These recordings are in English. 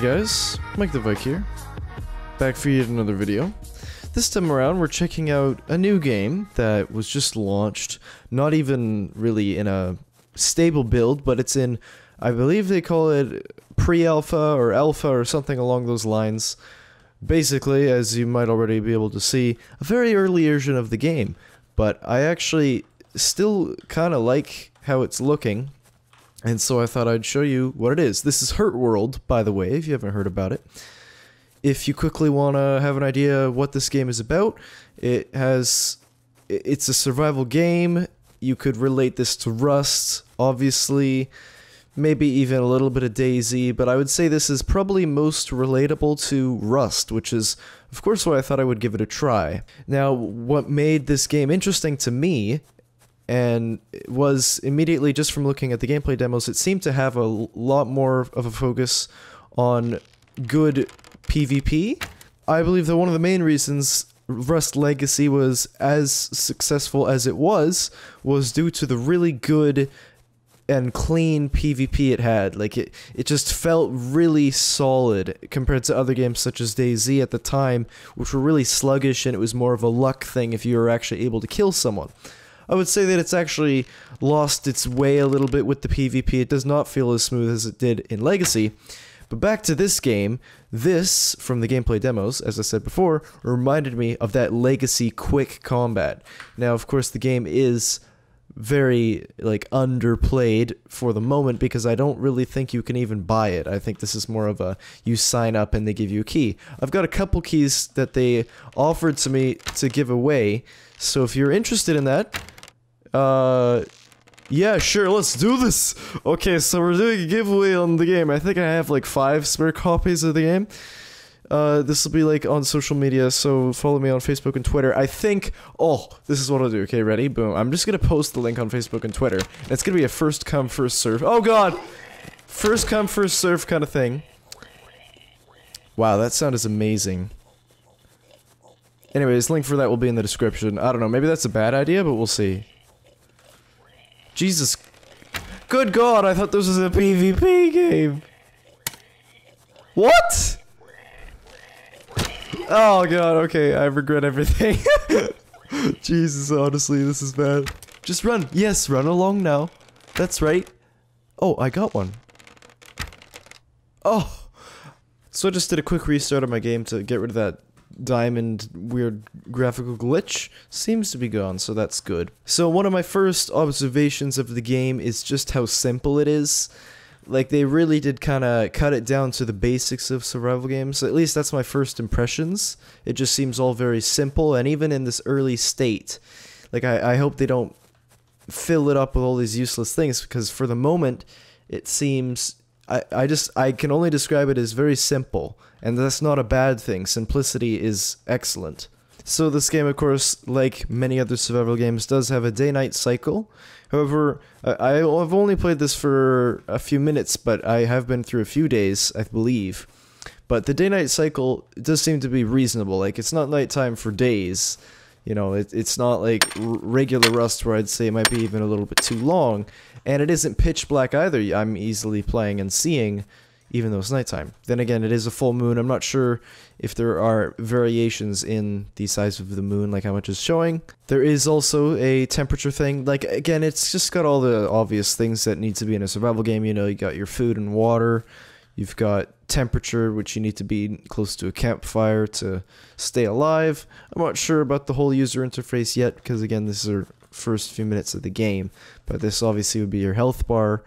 guys, MikeTheVike here, back for yet another video. This time around we're checking out a new game that was just launched, not even really in a stable build, but it's in, I believe they call it pre-alpha or alpha or something along those lines. Basically, as you might already be able to see, a very early version of the game, but I actually still kind of like how it's looking. And so I thought I'd show you what it is. This is Hurtworld, by the way, if you haven't heard about it. If you quickly want to have an idea what this game is about, it's a survival game. You could relate this to Rust, obviously, maybe even a little bit of Daisy, but I would say this is probably most relatable to Rust, which is, of course, why I thought I would give it a try. Now, what made this game interesting to me, and it was immediately just from looking at the gameplay demos, it seemed to have a lot more of a focus on good PvP. I believe that one of the main reasons Rust Legacy was as successful as it was due to the really good and clean PvP it had. Like, it just felt really solid compared to other games such as DayZ at the time, which were really sluggish, and it was more of a luck thing if you were actually able to kill someone. I would say that it's actually lost its way a little bit with the PvP. It does not feel as smooth as it did in Legacy. But back to this game, this, from the gameplay demos, as I said before, reminded me of that Legacy quick combat. Now, of course, the game is very, like, underplayed for the moment because I don't really think you can even buy it. I think this is more of a, you sign up and they give you a key. I've got a couple keys that they offered to me to give away, so if you're interested in that, yeah, sure, let's do this! Okay, so we're doing a giveaway on the game. I think I have like 5 spare copies of the game. This will be like on social media, so follow me on Facebook and Twitter. I think, oh, this is what I'll do. Okay, ready? Boom. I'm just gonna post the link on Facebook and Twitter. And it's gonna be a first come, first serve. Oh god! First come, first serve kind of thing. Wow, that sound is amazing. Anyways, link for that will be in the description. I don't know, maybe that's a bad idea, but we'll see. Jesus. Good god, I thought this was a PvP game. What? Oh god, okay, I regret everything. Jesus, honestly, this is bad. Just run. Yes, run along now. That's right. Oh, I got one. Oh. So I just did a quick restart of my game to get rid of that diamond weird graphical glitch. Seems to be gone, so that's good. So one of my first observations of the game is just how simple it is. Like, they really did kind of cut it down to the basics of survival games. At least that's my first impressions. It just seems all very simple, and even in this early state, like, I hope they don't fill it up with all these useless things, because for the moment, it seems, I can only describe it as very simple, and that's not a bad thing. Simplicity is excellent. So this game, of course, like many other survival games, does have a day-night cycle. However, I've only played this for a few minutes, but I have been through a few days, I believe. But the day-night cycle does seem to be reasonable. Like, it's not nighttime for days. You know, it's not like regular Rust where I'd say it might be even a little bit too long. And it isn't pitch black either. I'm easily playing and seeing, even though it's nighttime. Then again, it is a full moon. I'm not sure if there are variations in the size of the moon, like how much is showing. There is also a temperature thing. Like, again, it's just got all the obvious things that need to be in a survival game. You know, you got your food and water. You've got temperature, which you need to be close to a campfire to stay alive. I'm not sure about the whole user interface yet, because again, this is our first few minutes of the game. But this obviously would be your health bar.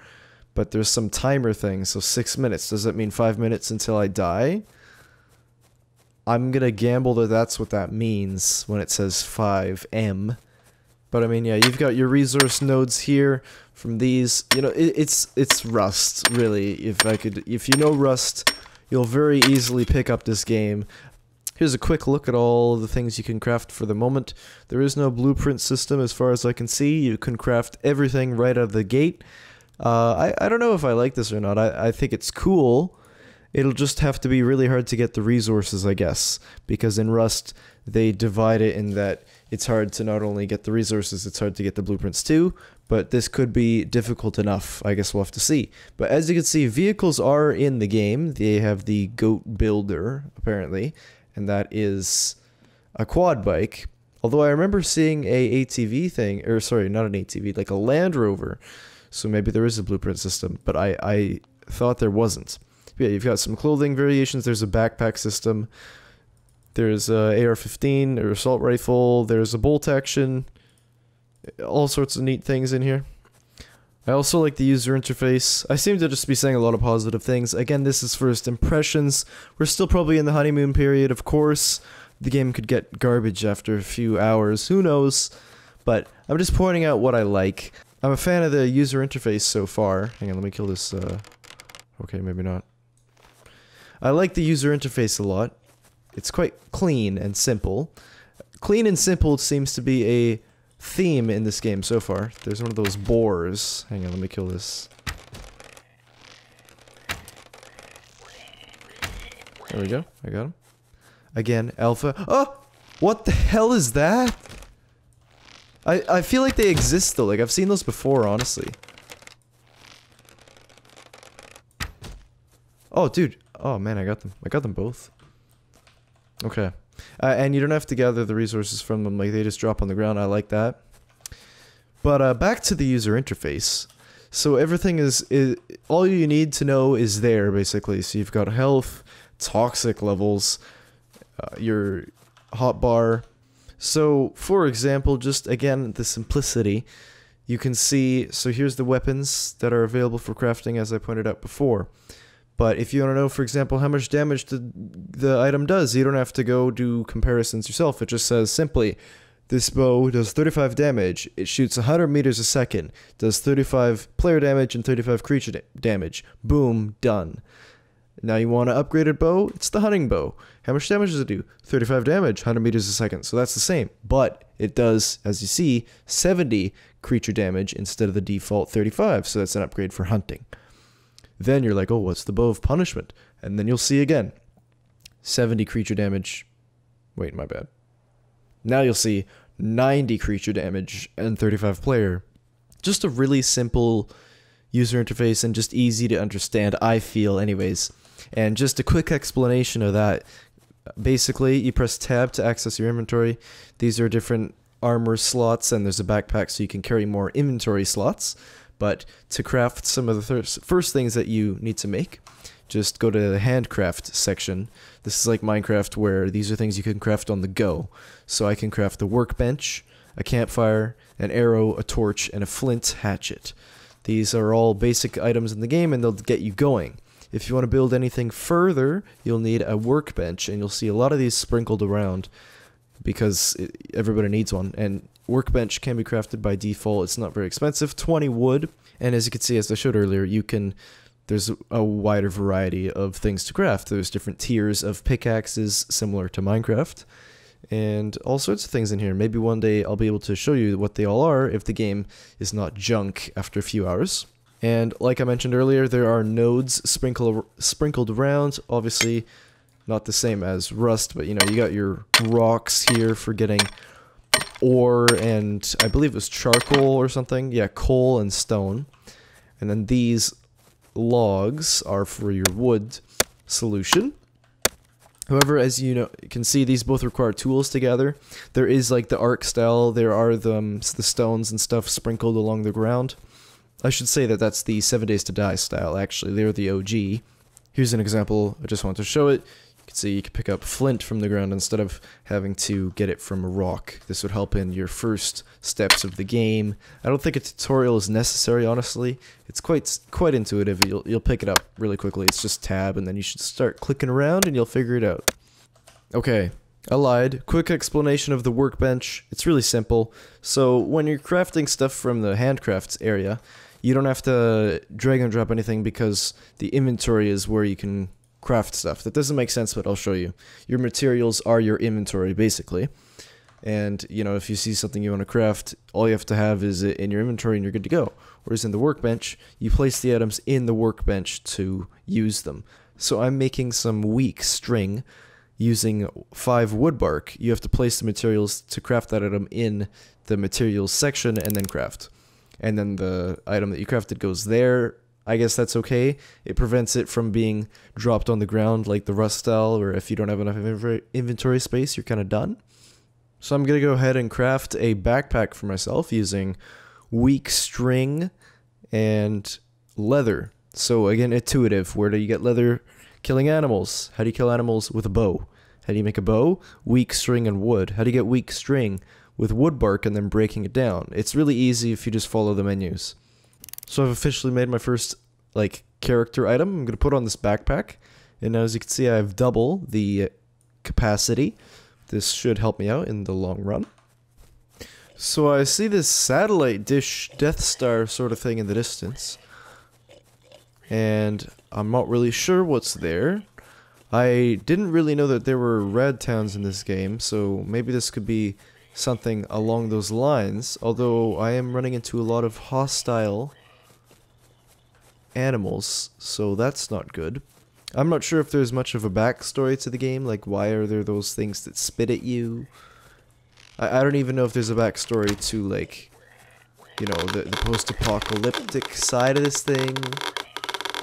But there's some timer thing, so 6 minutes. Does that mean 5 minutes until I die? I'm gonna gamble that that's what that means when it says 5M. But I mean, yeah, you've got your resource nodes here from these. You know, it's Rust, really. If you know Rust, you'll very easily pick up this game. Here's a quick look at all the things you can craft for the moment. There is no blueprint system as far as I can see. You can craft everything right out of the gate. I don't know if I like this or not. I think it's cool. It'll just have to be really hard to get the resources, I guess, because in Rust, they divide it in that it's hard to not only get the resources, it's hard to get the blueprints too, but this could be difficult enough. I guess we'll have to see. But as you can see, vehicles are in the game. They have the goat builder, apparently, and that is a quad bike. Although I remember seeing a ATV thing, or sorry, not an ATV, like a Land Rover. So maybe there is a blueprint system, but I thought there wasn't. But yeah, you've got some clothing variations. There's a backpack system. There's a AR-15 or assault rifle. There's a bolt action. All sorts of neat things in here. I also like the user interface. I seem to just be saying a lot of positive things. Again, this is first impressions. We're still probably in the honeymoon period, of course. The game could get garbage after a few hours. Who knows? But I'm just pointing out what I like. I'm a fan of the user interface so far. Hang on, let me kill this. Okay, maybe not. I like the user interface a lot. It's quite clean and simple. Clean and simple seems to be a theme in this game so far. There's one of those boars. Hang on, let me kill this. There we go. I got him. Again, alpha. Oh! What the hell is that? I feel like they exist though. Like, I've seen those before, honestly. Oh, dude. Oh, man, I got them. I got them both. Okay. And you don't have to gather the resources from them, like they just drop on the ground. I like that. But back to the user interface. So everything is all you need to know is there, basically. So you've got health, toxic levels, your hotbar. So, for example, just again, the simplicity, you can see, so here's the weapons that are available for crafting, as I pointed out before. But if you want to know, for example, how much damage the item does, you don't have to go do comparisons yourself. It just says simply, this bow does 35 damage, it shoots 100 meters a second, does 35 player damage and 35 creature damage. Boom, done. Now you want an upgraded bow? It's the hunting bow. How much damage does it do? 35 damage, 100 meters a second. So that's the same. But it does, as you see, 70 creature damage instead of the default 35. So that's an upgrade for hunting. Then you're like, oh, what's the bow of punishment? And then you'll see again, 70 creature damage. Wait, my bad. Now you'll see 90 creature damage and 35 player. Just a really simple user interface and just easy to understand, I feel anyways. And just a quick explanation of that. Basically, you press tab to access your inventory. These are different armor slots, and there's a backpack so you can carry more inventory slots. But to craft some of the first things that you need to make, just go to the handcraft section. This is like Minecraft, where these are things you can craft on the go. So I can craft a workbench, a campfire, an arrow, a torch, and a flint hatchet. These are all basic items in the game, and they'll get you going. If you want to build anything further, you'll need a workbench, and you'll see a lot of these sprinkled around because everybody needs one. And workbench can be crafted by default. It's not very expensive, 20 wood. And as you can see, as I showed earlier, there's a wider variety of things to craft. There's different tiers of pickaxes similar to Minecraft, and all sorts of things in here. Maybe one day I'll be able to show you what they all are if the game is not junk after a few hours. And like I mentioned earlier, there are nodes sprinkled around. Obviously not the same as Rust, but you know, you got your rocks here for getting ore and I believe it was charcoal or something. Yeah, coal and stone. And then these logs are for your wood solution. However, as you can see, these both require tools together. There is like the arc style, there are the stones and stuff sprinkled along the ground. I should say that that's the 7 Days to Die style, actually. They're the OG. Here's an example, I just want to show it. You can see you can pick up flint from the ground instead of having to get it from a rock. This would help in your first steps of the game. I don't think a tutorial is necessary, honestly. It's quite intuitive. You'll pick it up really quickly. It's just tab, and then you should start clicking around, and you'll figure it out. Okay, I lied. Quick explanation of the workbench. It's really simple. So when you're crafting stuff from the handcrafts area, you don't have to drag and drop anything because the inventory is where you can craft stuff. That doesn't make sense, but I'll show you. Your materials are your inventory, basically. And, you know, if you see something you want to craft, all you have to have is it in your inventory and you're good to go. Whereas in the workbench, you place the items in the workbench to use them. So I'm making some weak string using 5 wood bark. You have to place the materials to craft that item in the materials section and then craft. And then the item that you crafted goes there. I guess that's okay. It prevents it from being dropped on the ground like the rust style, or if you don't have enough inventory space, you're kind of done. So I'm going to go ahead and craft a backpack for myself using weak string and leather. So again, intuitive. Where do you get leather? Killing animals. How do you kill animals? With a bow. How do you make a bow? Weak string and wood. How do you get weak string? With wood bark and then breaking it down. It's really easy if you just follow the menus. So I've officially made my first, like, character item. I'm going to put on this backpack. And now as you can see, I have double the capacity. This should help me out in the long run. So I see this satellite dish Death Star sort of thing in the distance. And I'm not really sure what's there. I didn't really know that there were red towns in this game, so maybe this could be something along those lines. Although I am running into a lot of hostile animals, so that's not good. I'm not sure if there's much of a backstory to the game, like why are there those things that spit at you? I don't even know if there's a backstory to, like, you know, the post-apocalyptic side of this thing.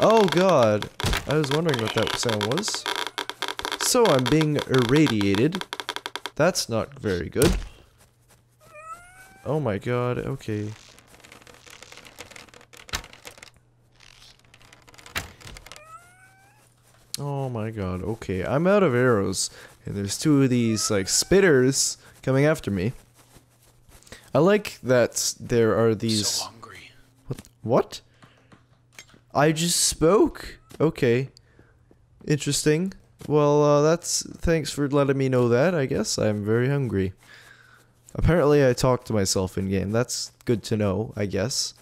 Oh god, I was wondering what that sound was. So I'm being irradiated. That's not very good. Oh my god, okay. Oh my god, okay. I'm out of arrows. And there's 2 of these, like, spitters coming after me. I like that there are these... So hungry. What? I just spoke? Okay. Interesting. Well, that's... Thanks for letting me know that, I guess. I'm very hungry. Apparently I talk to myself in-game. That's good to know, I guess.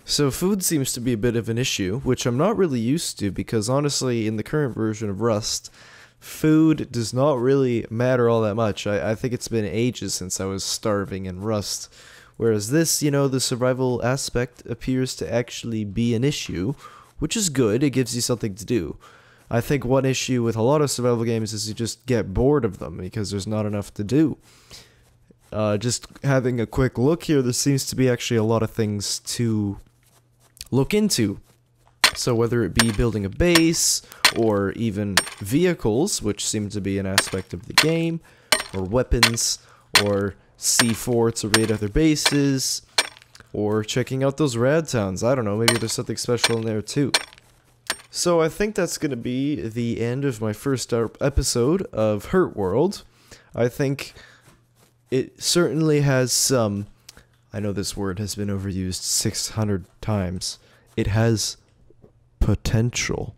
So food seems to be a bit of an issue, which I'm not really used to, because honestly, in the current version of Rust, food does not really matter all that much. I think it's been ages since I was starving in Rust. Whereas this, you know, the survival aspect appears to actually be an issue, which is good. It gives you something to do. I think one issue with a lot of survival games is you just get bored of them because there's not enough to do. Just having a quick look here, there seems to be actually a lot of things to look into. So whether it be building a base, or even vehicles, which seem to be an aspect of the game, or weapons, or C4 to raid other bases, or checking out those rad towns. I don't know, maybe there's something special in there too. So I think that's going to be the end of my first episode of Hurtworld. I think it certainly has some... I know this word has been overused 600 times. It has potential.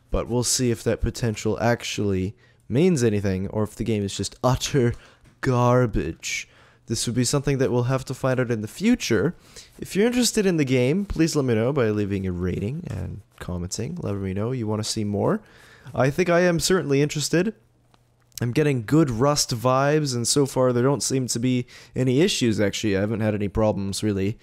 But we'll see if that potential actually means anything, or if the game is just utter garbage. This would be something that we'll have to find out in the future. If you're interested in the game, please let me know by leaving a rating and commenting. Let me know you want to see more. I think I am certainly interested. I'm getting good Rust vibes, and so far there don't seem to be any issues, actually. I haven't had any problems, really.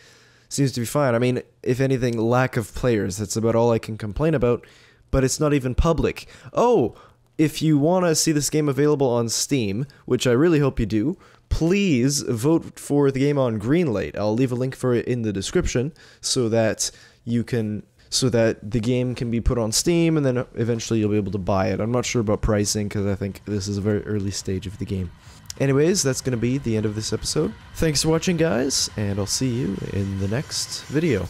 Seems to be fine. I mean, if anything, lack of players. That's about all I can complain about, but it's not even public. Oh, if you want to see this game available on Steam, which I really hope you do, please vote for the game on Greenlight. I'll leave a link for it in the description so that you can... so that the game can be put on Steam, and then eventually you'll be able to buy it. I'm not sure about pricing, because I think this is a very early stage of the game. Anyways, that's going to be the end of this episode. Thanks for watching, guys, and I'll see you in the next video.